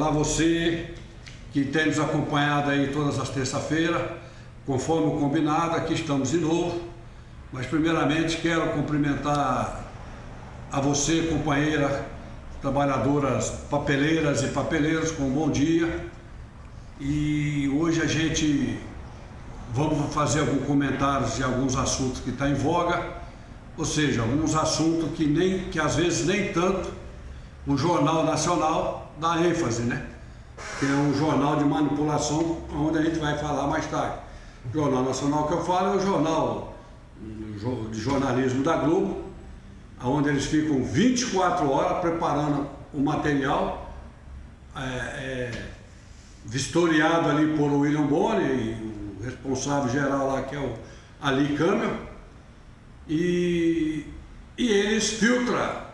Olá você que tem nos acompanhado aí todas as terças-feiras, conforme o combinado, aqui estamos de novo. Mas primeiramente quero cumprimentar a você, companheira, trabalhadoras papeleiras e papeleiros, com um bom dia. E hoje a gente vamos fazer alguns comentários de alguns assuntos que estão em voga, ou seja, alguns assuntos que às vezes nem tanto o Jornal Nacional dá ênfase, né? Que é um jornal de manipulação, onde a gente vai falar mais tarde. O Jornal Nacional que eu falo é o jornal de jornalismo da Globo, onde eles ficam 24 horas preparando o material, vistoriado ali por William Bonner, e o responsável geral lá que é o Ali Câmara, e eles filtram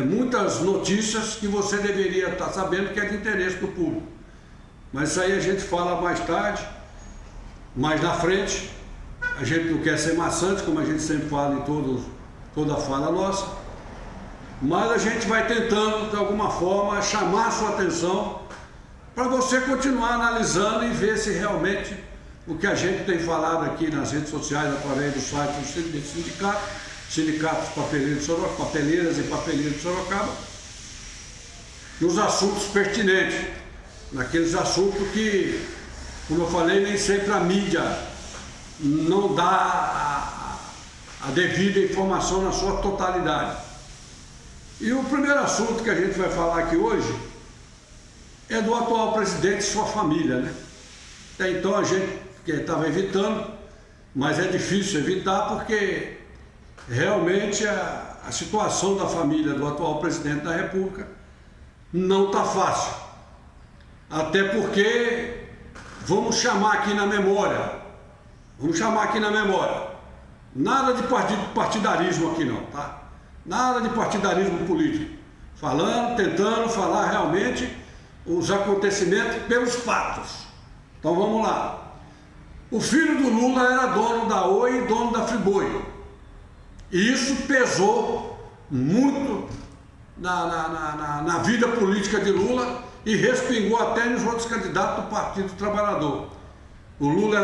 muitas notícias que você deveria estar sabendo que é de interesse do público. Mas isso aí a gente fala mais tarde, mais na frente. A gente não quer ser maçante, como a gente sempre fala em toda fala nossa, mas a gente vai tentando de alguma forma chamar a sua atenção para você continuar analisando e ver se realmente o que a gente tem falado aqui nas redes sociais, através do site do Sindicatos Papeleiras e Papeleiros de Sorocaba, nos assuntos pertinentes, naqueles assuntos que, como eu falei, nem sempre a mídia não dá a devida informação na sua totalidade. E o primeiro assunto que a gente vai falar aqui hoje é do atual presidente e sua família, né? Até então a gente estava evitando, mas é difícil evitar porque realmente a situação da família do atual presidente da República não está fácil. Até porque, vamos chamar aqui na memória, nada de partidarismo aqui não, tá? Nada de partidarismo político. Tentando falar realmente os acontecimentos pelos fatos. Então vamos lá. O filho do Lula era dono da Oi e dono da Friboi. E isso pesou muito na vida política de Lula e respingou até nos outros candidatos do Partido Trabalhador. O Lula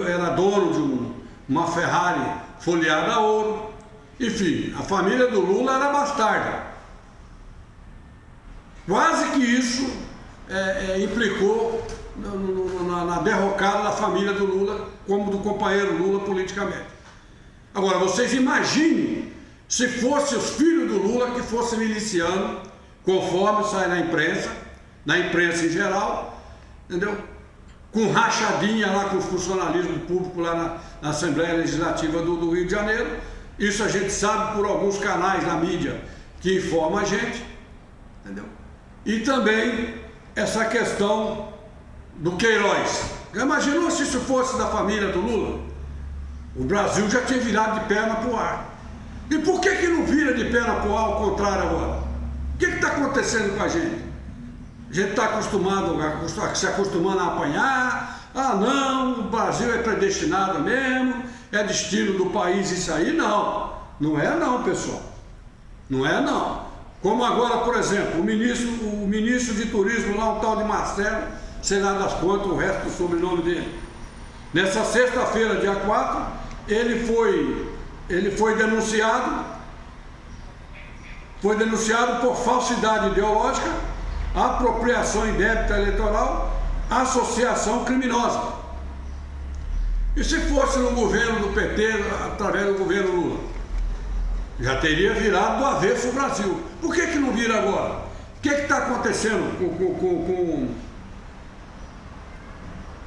era dono de uma Ferrari folheada a ouro. Enfim, a família do Lula era bastarda. Quase que isso implicou na derrocada da família do Lula, como do companheiro Lula politicamente. Agora, vocês imaginem se fosse os filhos do Lula que fossem miliciano, conforme sai na imprensa em geral, entendeu? Com rachadinha lá com o funcionalismo público lá na Assembleia Legislativa do Rio de Janeiro. Isso a gente sabe por alguns canais na mídia que informam a gente, entendeu? E também essa questão do Queiroz. Já imaginou se isso fosse da família do Lula? O Brasil já tinha virado de perna para o ar. E por que não vira de perna para o ar ao contrário agora? O que está acontecendo com a gente? A gente está se acostumando a apanhar. Ah não, o Brasil é predestinado mesmo, é destino do país isso aí. Não é não, pessoal. Não é não. Como agora, por exemplo, o ministro de turismo lá, um tal de Marcelo, sei lá das contas, o resto do sobrenome dele. Nessa sexta-feira, dia 4, ele foi denunciado por falsidade ideológica, apropriação indébita eleitoral, associação criminosa. E se fosse no governo do PT, através do governo Lula? Já teria virado do avesso o Brasil. Por que não vira agora? O que está acontecendo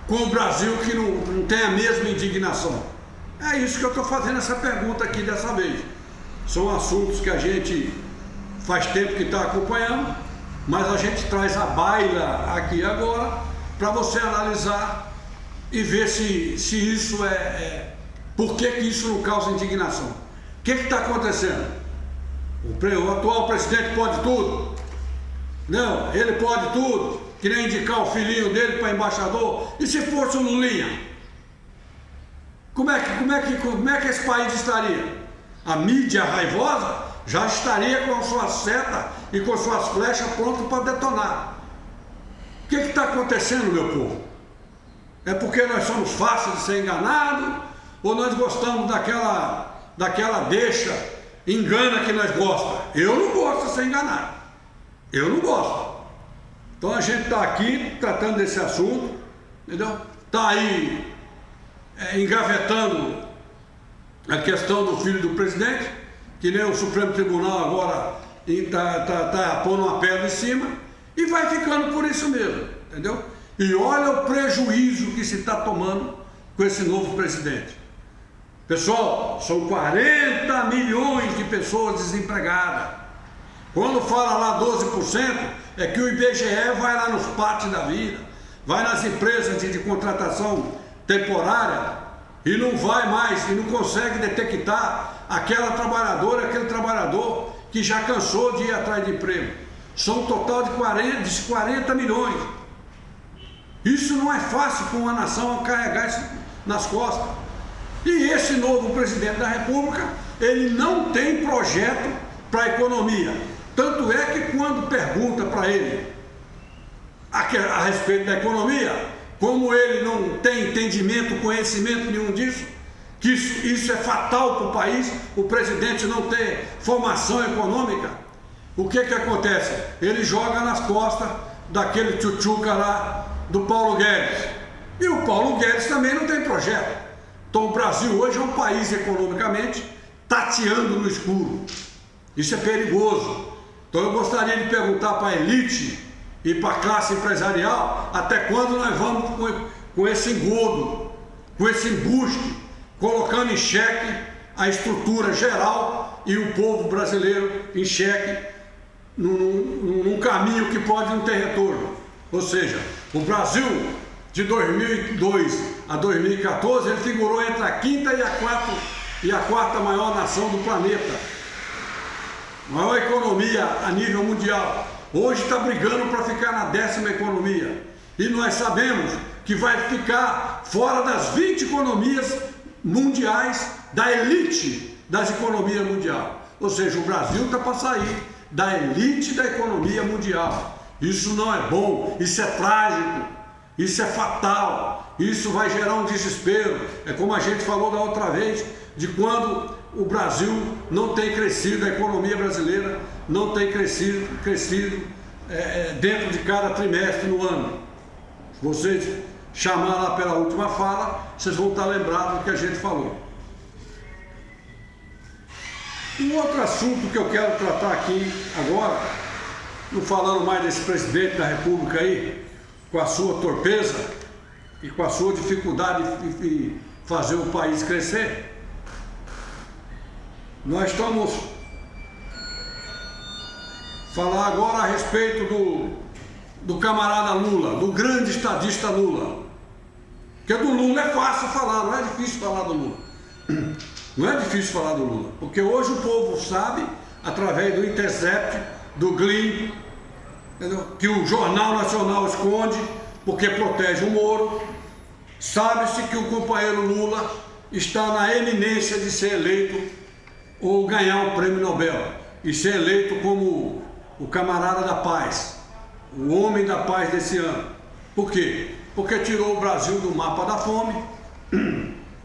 com o Brasil que não tem a mesma indignação? É isso que eu estou fazendo essa pergunta aqui dessa vez. São assuntos que a gente faz tempo que está acompanhando, mas a gente traz a baila aqui agora para você analisar e ver se isso por que isso não causa indignação. O que está acontecendo? O atual presidente pode tudo? Não, ele pode tudo. Queria indicar o filhinho dele para embaixador. E se fosse o Lulinha? Como é que esse país estaria? A mídia raivosa já estaria com suas setas e com suas flechas prontas para detonar. O que está acontecendo, meu povo? É porque nós somos fáceis de ser enganados ou nós gostamos daquela deixa, engana que nós gostamos? Eu não gosto de ser enganado. Eu não gosto. Então a gente está aqui tratando desse assunto, entendeu? Está aí engavetando a questão do filho do presidente, que nem o Supremo Tribunal agora está pondo uma pedra em cima, e vai ficando por isso mesmo, entendeu? E olha o prejuízo que se está tomando com esse novo presidente. Pessoal, são 40 milhões de pessoas desempregadas. Quando fala lá 12%, é que o IBGE vai lá nos pátios da vida, vai nas empresas de contratação temporária e não vai mais, e não consegue detectar aquela trabalhadora, aquele trabalhador que já cansou de ir atrás de emprego. São um total de 40 milhões. Isso não é fácil para uma nação carregar isso nas costas. E esse novo presidente da República, ele não tem projeto para a economia. Tanto é que quando pergunta para ele a respeito da economia, como ele não tem entendimento, conhecimento nenhum disso, que isso é fatal para o país, o presidente não ter formação econômica, o que acontece? Ele joga nas costas daquele tchutchuca lá do Paulo Guedes. E o Paulo Guedes também não tem projeto. Então o Brasil hoje é um país economicamente tateando no escuro. Isso é perigoso. Então eu gostaria de perguntar para a elite e para a classe empresarial até quando nós vamos com esse engodo, com esse embuste, colocando em xeque a estrutura geral e o povo brasileiro em xeque num caminho que pode não ter retorno. Ou seja, o Brasil de 2002 a 2014 ele figurou entre a quinta e a quarta maior nação do planeta. Maior economia a nível mundial. Hoje está brigando para ficar na 10ª economia. E nós sabemos que vai ficar fora das 20 economias mundiais da elite das economias mundiais. Ou seja, o Brasil está para sair da elite da economia mundial. Isso não é bom, isso é trágico, isso é fatal, isso vai gerar um desespero. É como a gente falou da outra vez, de quando o Brasil não tem crescido, a economia brasileira não tem crescido dentro de cada trimestre no ano. Se vocês chamar lá pela última fala, vocês vão estar lembrados do que a gente falou. Um outro assunto que eu quero tratar aqui agora, não falando mais desse presidente da República aí, com a sua torpeza e com a sua dificuldade de fazer o país crescer, nós estamos falar agora a respeito do camarada Lula, do grande estadista Lula. Porque do Lula é fácil falar, não é difícil falar do Lula. Não é difícil falar do Lula, porque hoje o povo sabe, através do Intercept, do Gleam, que o Jornal Nacional esconde, porque protege o Moro. Sabe-se que o companheiro Lula está na eminência de ser eleito ou ganhar um prêmio Nobel e ser eleito como o camarada da paz, o homem da paz desse ano. Por quê? Porque tirou o Brasil do mapa da fome,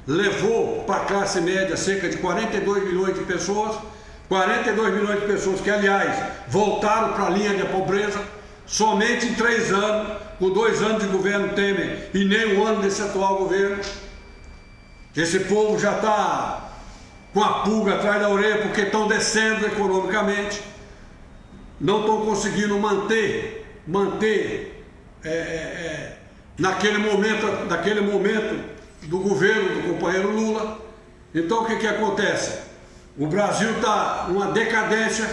levou para a classe média cerca de 42 milhões de pessoas, 42 milhões de pessoas que, aliás, voltaram para a linha de pobreza, somente em 3 anos, com 2 anos de governo Temer e nem um ano desse atual governo. Esse povo já está com a pulga atrás da orelha porque estão descendo economicamente, não estão conseguindo manter naquele momento do governo do companheiro Lula. Então o que acontece? O Brasil está numa decadência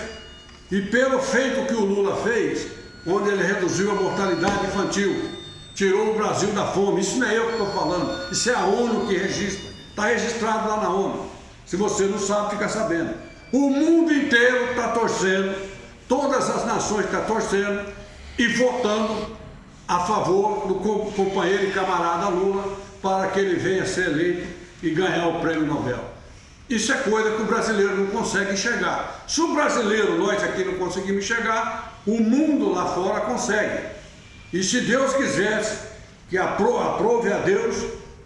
e pelo feito que o Lula fez, onde ele reduziu a mortalidade infantil, tirou o Brasil da fome, isso não é eu que estou falando, isso é a ONU que registra, está registrado lá na ONU. Se você não sabe, fica sabendo. O mundo inteiro está torcendo, todas as nações estão torcendo e votando a favor do companheiro e camarada Lula para que ele venha ser eleito e ganhar o prêmio Nobel. Isso é coisa que o brasileiro não consegue enxergar. Se o brasileiro, nós aqui não conseguimos enxergar, o mundo lá fora consegue. E se Deus quisesse que aprove a Deus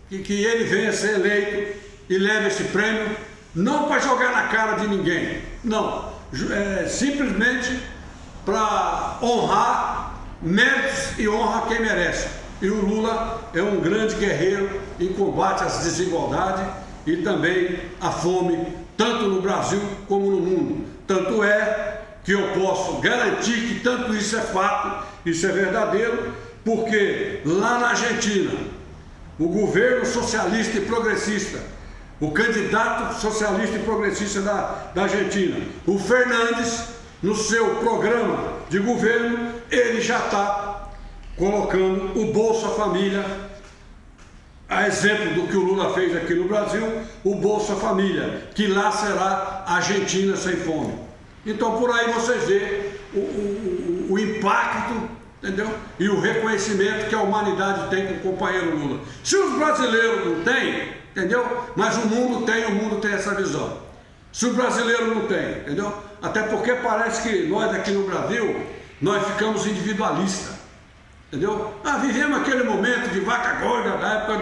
que ele venha ser eleito e leve esse prêmio, não para jogar na cara de ninguém, não, simplesmente para honrar méritos e honra quem merece. E o Lula é um grande guerreiro em combate às desigualdades e também à fome, tanto no Brasil como no mundo. Tanto é que eu posso garantir que tanto isso é fato, isso é verdadeiro, porque lá na Argentina, o governo socialista e progressista, o candidato socialista e progressista da Argentina, o Fernandes, no seu programa de governo, ele já está colocando o Bolsa Família, a exemplo do que o Lula fez aqui no Brasil, o Bolsa Família, que lá será a Argentina sem fome. Então por aí vocês veem o impacto, entendeu? E o reconhecimento que a humanidade tem com o companheiro Lula. Se os brasileiros não têm, entendeu? Mas o mundo tem essa visão. Se o brasileiro não tem, entendeu? Até porque parece que nós aqui no Brasil, nós ficamos individualistas, entendeu? Vivemos aquele momento de vaca gorda da época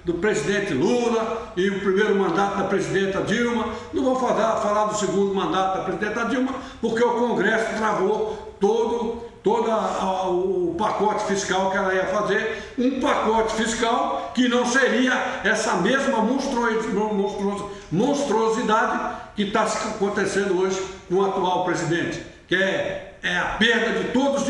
do presidente Lula e o primeiro mandato da presidenta Dilma. Não vou falar do segundo mandato da presidenta Dilma, porque o Congresso travou todo o pacote fiscal que ela ia fazer, um pacote fiscal que não seria essa mesma monstruosidade que está acontecendo hoje com o atual presidente, que é a perda de todos os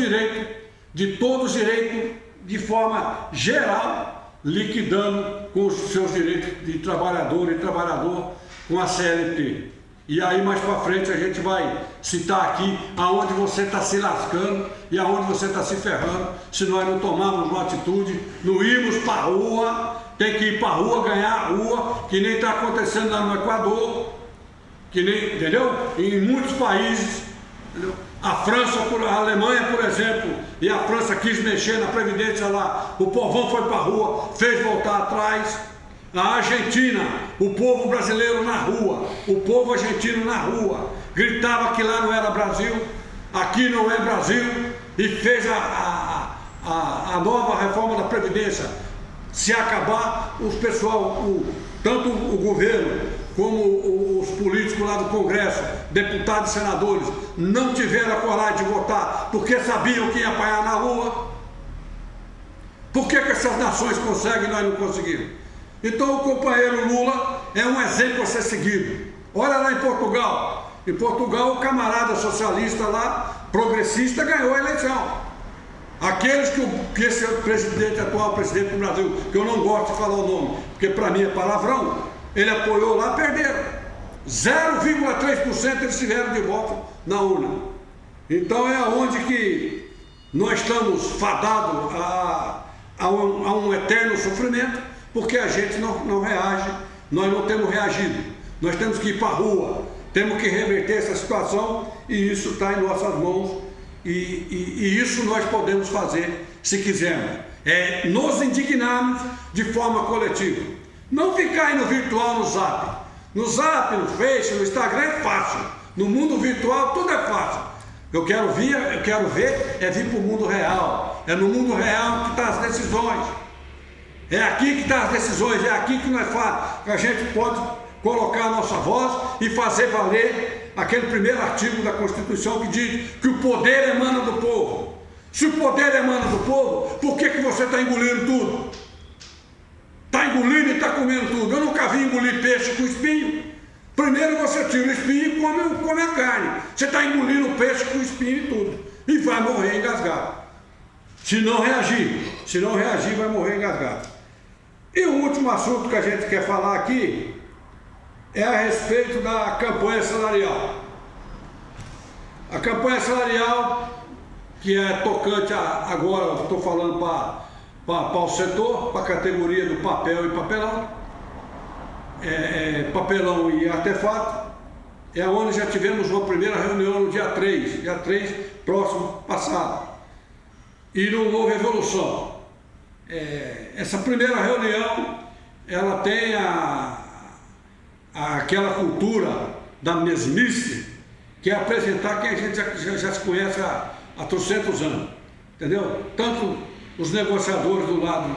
direitos, de forma geral, liquidando com os seus direitos de trabalhador e trabalhador com a CLT. E aí mais para frente a gente vai citar aqui aonde você está se lascando e aonde você está se ferrando, se nós não tomarmos uma atitude, não irmos para a rua, tem que ir para a rua, ganhar a rua, que nem está acontecendo lá no Equador, que nem, entendeu? Em muitos países, entendeu? A França, a Alemanha, por exemplo, e a França quis mexer na Previdência lá, o povão foi para a rua, fez voltar atrás. A Argentina, o povo brasileiro na rua, o povo argentino na rua, gritava que lá não era Brasil, aqui não é Brasil, e fez a nova reforma da Previdência. Se acabar, tanto o governo como os políticos lá do Congresso, deputados e senadores, não tiveram a coragem de votar porque sabiam que ia apanhar na rua. Por que essas nações conseguem e nós não conseguimos? Então o companheiro Lula é um exemplo a ser seguido. Olha lá em Portugal. Em Portugal o socialista lá, progressista, ganhou a eleição. Aqueles que esse atual presidente do Brasil, que eu não gosto de falar o nome, porque para mim é palavrão, ele apoiou lá, perderam. 0,3% eles tiveram de voto na urna. Então é onde que nós estamos fadados a um eterno sofrimento, porque a gente não reage, nós não temos reagido. Nós temos que ir para a rua, temos que reverter essa situação e isso está em nossas mãos e isso nós podemos fazer se quisermos. É nos indignarmos de forma coletiva. Não ficar aí no virtual, no Zap. No Zap, no Face, no Instagram é fácil. No mundo virtual tudo é fácil. Eu quero vir para o mundo real. É no mundo real que estão as decisões. É aqui que estão as decisões, é aqui que a gente pode colocar a nossa voz e fazer valer aquele primeiro artigo da Constituição que diz que o poder emana do povo. Se o poder emana do povo, por que você está engolindo tudo? Está engolindo e está comendo tudo. Eu nunca vi engolir peixe com espinho. Primeiro você tira o espinho e come a carne. Você está engolindo o peixe com espinho e tudo. E vai morrer engasgado. Se não reagir, vai morrer engasgado. E o último assunto que a gente quer falar aqui é a respeito da campanha salarial. A campanha salarial, que é tocante agora, estou falando para o setor, para a categoria do papel e papelão, papelão e artefato, é onde já tivemos uma primeira reunião no dia 3 próximo passado, e não houve evolução. Essa primeira reunião, ela tem aquela cultura da mesmice, que é apresentar quem a gente já se conhece há 300 anos, entendeu? Tanto os negociadores do lado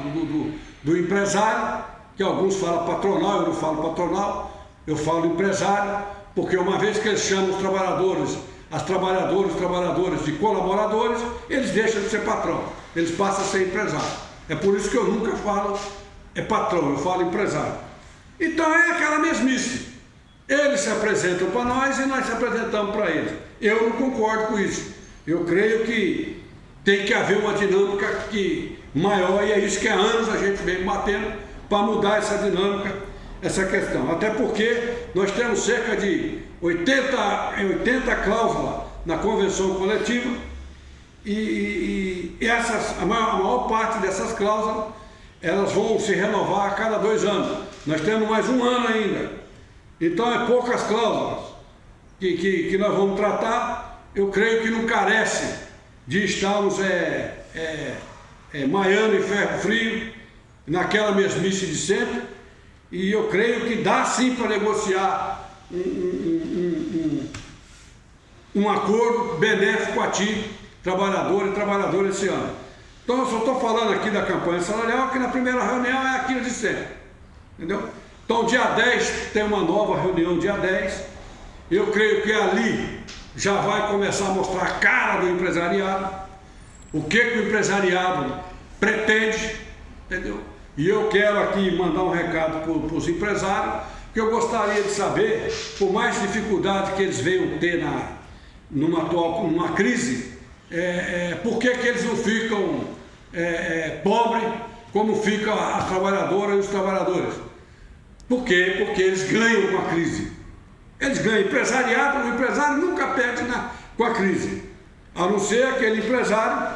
do empresário, que alguns falam patronal, eu não falo patronal, eu falo empresário, porque uma vez que eles chamam os trabalhadores, as trabalhadoras e os trabalhadores de colaboradores, eles deixam de ser patrão, eles passam a ser empresário. É por isso que eu nunca falo patrão, eu falo empresário. Então é aquela mesmice. Eles se apresentam para nós e nós se apresentamos para eles. Eu não concordo com isso. Eu creio que tem que haver uma dinâmica maior, e é isso que há anos a gente vem batendo para mudar essa dinâmica, essa questão. Até porque nós temos cerca de 80 cláusulas na convenção coletiva e a maior parte dessas cláusulas elas vão se renovar a cada 2 anos. Nós temos mais 1 ano ainda. Então é poucas cláusulas que nós vamos tratar. Eu creio que não carece de estarmos maiando em ferro frio, naquela mesmice de sempre, e eu creio que dá sim para negociar um acordo benéfico a ti, trabalhador e trabalhadora, esse ano. Então eu só estou falando aqui da campanha salarial, que na primeira reunião é aquilo de sempre, entendeu? Então dia 10 tem uma nova reunião, dia 10, eu creio que ali já vai começar a mostrar a cara do empresariado, o que o empresariado pretende, entendeu? E eu quero aqui mandar um recado para os empresários, que eu gostaria de saber, por mais dificuldade que eles venham ter numa crise, por que eles não ficam pobres, como ficam as trabalhadoras e os trabalhadores? Por quê? Porque eles ganham com a crise. Eles ganham. O empresário nunca perde com a crise, a não ser aquele empresário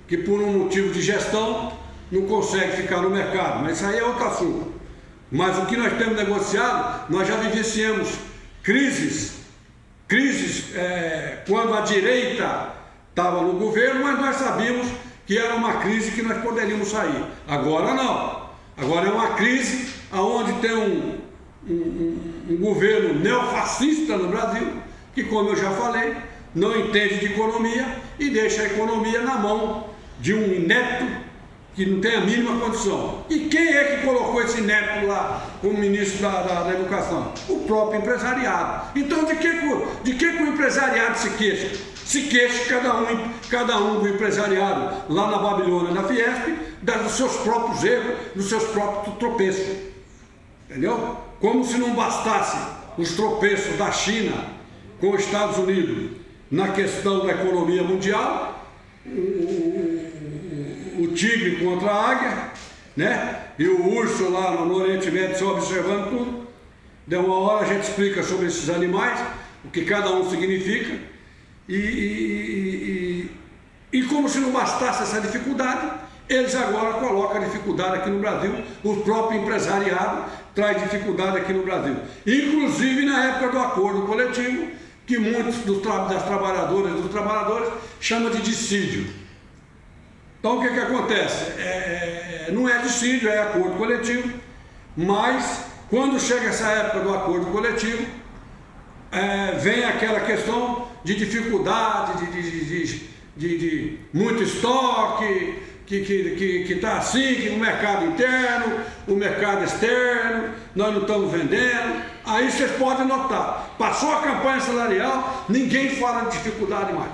que por um motivo de gestão não consegue ficar no mercado, mas isso aí é outro assunto. Mas o que nós temos negociado, nós já vivenciamos crises quando a direita estava no governo, mas nós sabíamos que era uma crise que nós poderíamos sair. Agora não. Agora é uma crise onde tem um governo neofascista no Brasil, que, como eu já falei, não entende de economia e deixa a economia na mão de um inepto que não tem a mínima condição. E quem é que colocou esse inepto lá como ministro da Educação? O próprio empresariado. Então de que o empresariado se queixa? Se queixa cada um do empresariado lá na Babilônia, na Fiesp, dos seus próprios erros, dos seus próprios tropeços. Entendeu? Como se não bastasse os tropeços da China com os Estados Unidos na questão da economia mundial, o tigre contra a águia, né? E o urso lá no Oriente Médio só observando tudo. De uma hora a gente explica sobre esses animais, o que cada um significa, e como se não bastasse essa dificuldade, eles agora colocam a dificuldade aqui no Brasil. O próprio empresariado traz dificuldade aqui no Brasil, inclusive na época do acordo coletivo, que muitos das trabalhadoras e dos trabalhadores chamam de dissídio. Então o que acontece? Não é dissídio, é acordo coletivo, mas quando chega essa época do acordo coletivo, vem aquela questão de dificuldade, de muito estoque, que está assim, que no mercado interno, o mercado externo, nós não estamos vendendo. Aí vocês podem notar, passou a campanha salarial, ninguém fala de dificuldade mais.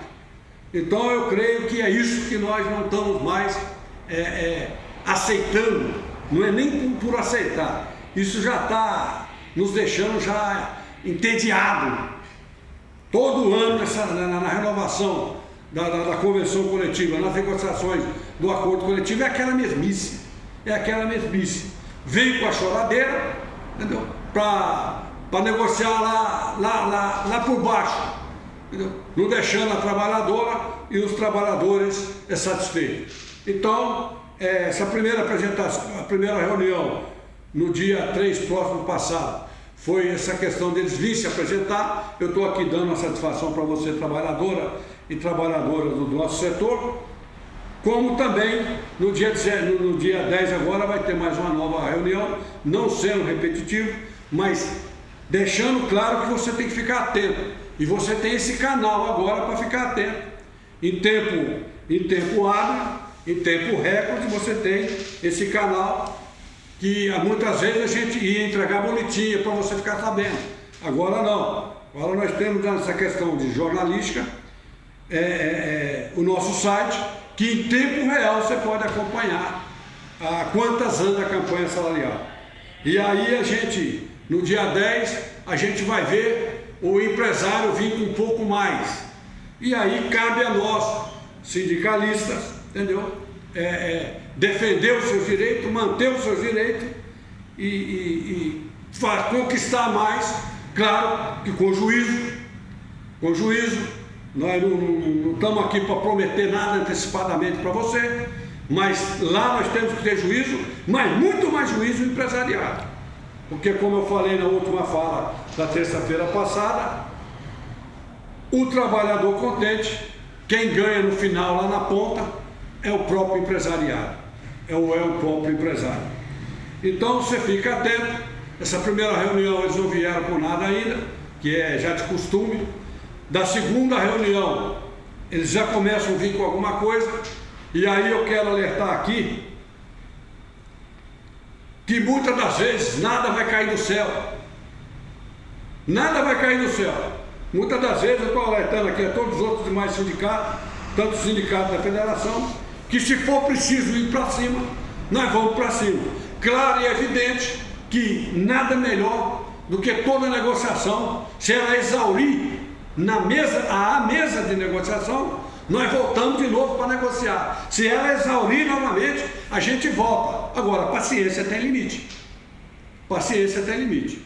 Então eu creio que é isso que nós não estamos mais aceitando, não é nem por aceitar, isso já está nos deixando já entediado. Todo ano na renovação da convenção coletiva, nas negociações do acordo coletivo, é aquela mesmice, vem com a choradeira, entendeu? Para negociar lá por baixo, entendeu? Não deixando a trabalhadora e os trabalhadores satisfeitos. Então, essa primeira apresentação, a primeira reunião, no dia 3 próximo passado, foi essa questão deles virem se apresentar. Eu estou aqui dando a satisfação para você, trabalhadora e trabalhadora do nosso setor, como também no dia 10 agora vai ter mais uma nova reunião, não sendo repetitivo, mas deixando claro que você tem que ficar atento, e você tem esse canal agora para ficar atento, em tempo hábil, em tempo recorde você tem esse canal que muitas vezes a gente ia entregar boletim para você ficar sabendo. Agora não. Agora nós temos essa questão de jornalística, o nosso site, que em tempo real você pode acompanhar quantas anda a campanha salarial. E aí a gente, no dia 10, a gente vai ver o empresário vir com um pouco mais. E aí cabe a nós, sindicalistas, entendeu? Defender os seus direitos, manter os seus direitos e conquistar mais, claro que com juízo. Com juízo. Nós não estamos aqui para prometer nada antecipadamente para você, mas lá nós temos que ter juízo, mas muito mais juízo empresariado. Porque, como eu falei na última fala da terça-feira passada, o trabalhador contente, quem ganha no final lá na ponta, é o próprio empresariado, é o próprio empresário. Então você fica atento. Essa primeira reunião eles não vieram com nada ainda, que é já de costume. Da segunda reunião eles já começam a vir com alguma coisa. E aí eu quero alertar aqui que muitas das vezes nada vai cair do céu. Nada vai cair do céu. Muitas das vezes eu estou alertando aqui a todos os outros demais sindicatos, tanto os sindicatos da federação, que se for preciso ir para cima, nós vamos para cima. Claro e evidente que nada melhor do que toda negociação, se ela exaurir a mesa de negociação, nós voltamos de novo para negociar. Se ela exaurir novamente, a gente volta. Agora, paciência tem limite. Paciência tem limite.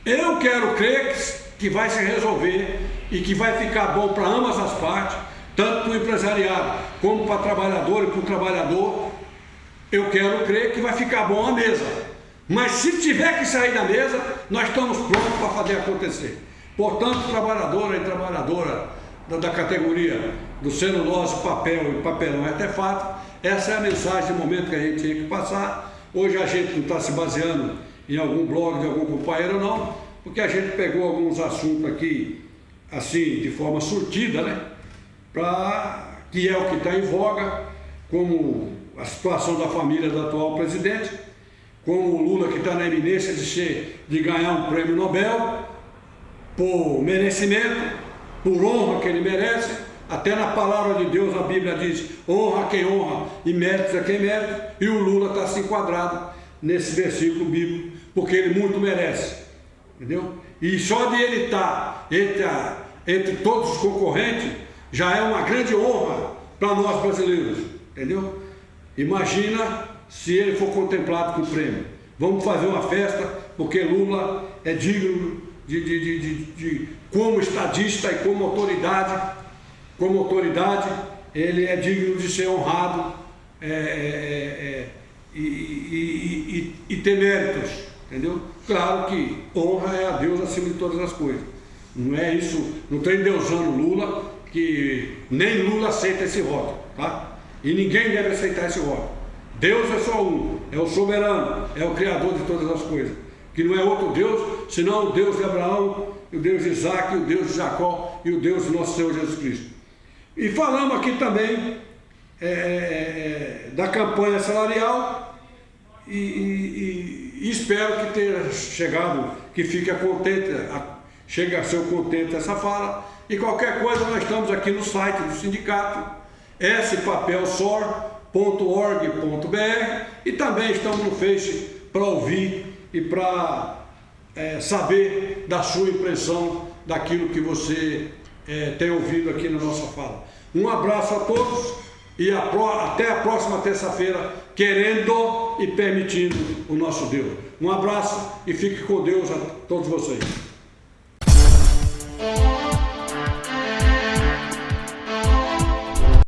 Eu quero crer que vai se resolver e que vai ficar bom para ambas as partes, tanto para o empresariado como para o trabalhador e para o trabalhador. Eu quero crer que vai ficar bom a mesa. Mas se tiver que sair da mesa, nós estamos prontos para fazer acontecer. Portanto, trabalhadora e trabalhadora da categoria do celulose, papel e papelão e artefato, essa é a mensagem do momento que a gente tinha que passar. Hoje a gente não está se baseando em algum blog de algum companheiro não, porque a gente pegou alguns assuntos aqui, assim, de forma surtida, né? Que é o que está em voga, como a situação da família do atual presidente, como o Lula que está na iminência de ganhar um prêmio Nobel, por merecimento, por honra que ele merece. Até na palavra de Deus a Bíblia diz: honra quem honra e méritos a quem merece. E o Lula está se enquadrado nesse versículo bíblico, porque ele muito merece, entendeu? E só de ele estar entre todos os concorrentes já é uma grande honra para nós brasileiros, entendeu? Imagina se ele for contemplado com o prêmio. Vamos fazer uma festa, porque Lula é digno como estadista e como autoridade, ele é digno de ser honrado e ter méritos, entendeu? Claro que honra é a Deus acima de todas as coisas. Não é isso, não estou endeusando Lula, que nem Lula aceita esse voto, tá? E ninguém deve aceitar esse voto. Deus é só um, é o soberano, é o criador de todas as coisas, que não é outro Deus, senão o Deus de Abraão, o Deus de Isaac, o Deus de Jacó e o Deus do nosso Senhor Jesus Cristo. E falamos aqui também da campanha salarial e espero que tenha chegado, que fique contente, chegue a ser contente essa fala. E qualquer coisa nós estamos aqui no site do sindicato, spapelsor.org.br, e também estamos no Face para ouvir e para saber da sua impressão daquilo que você tem ouvido aqui na nossa fala. Um abraço a todos e até a próxima terça-feira, querendo e permitindo o nosso Deus. Um abraço e fique com Deus a todos vocês.